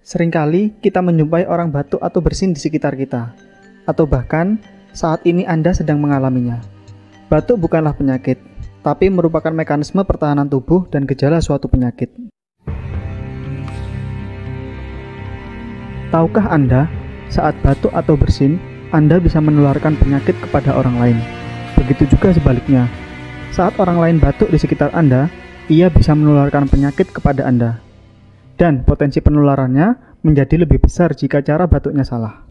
Seringkali kita menjumpai orang batuk atau bersin di sekitar kita, atau bahkan saat ini Anda sedang mengalaminya. Batuk bukanlah penyakit, tapi merupakan mekanisme pertahanan tubuh dan gejala suatu penyakit. Tahukah Anda, saat batuk atau bersin, Anda bisa menularkan penyakit kepada orang lain. Begitu juga sebaliknya, saat orang lain batuk di sekitar Anda, ia bisa menularkan penyakit kepada Anda. Dan potensi penularannya menjadi lebih besar jika cara batuknya salah.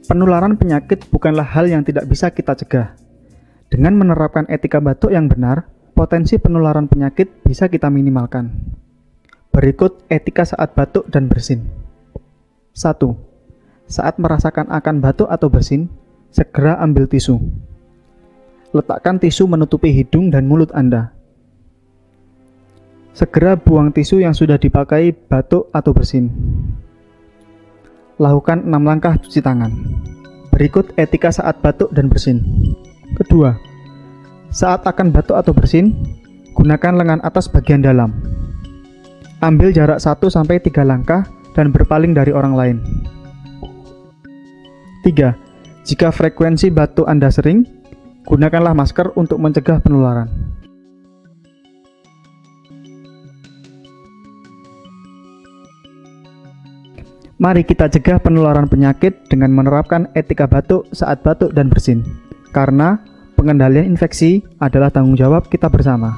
Penularan penyakit bukanlah hal yang tidak bisa kita cegah. Dengan menerapkan etika batuk yang benar, potensi penularan penyakit bisa kita minimalkan. Berikut etika saat batuk dan bersin. 1. Saat merasakan akan batuk atau bersin, segera ambil tisu. Letakkan tisu menutupi hidung dan mulut Anda. Segera buang tisu yang sudah dipakai batuk atau bersin. Lakukan 6 langkah cuci tangan. Berikut etika saat batuk dan bersin. Kedua, saat akan batuk atau bersin, gunakan lengan atas bagian dalam. Ambil jarak 1-3 langkah dan berpaling dari orang lain. 3. Jika frekuensi batuk Anda sering, gunakanlah masker untuk mencegah penularan. Mari kita cegah penularan penyakit dengan menerapkan etika batuk saat batuk dan bersin. Karena pengendalian infeksi adalah tanggung jawab kita bersama.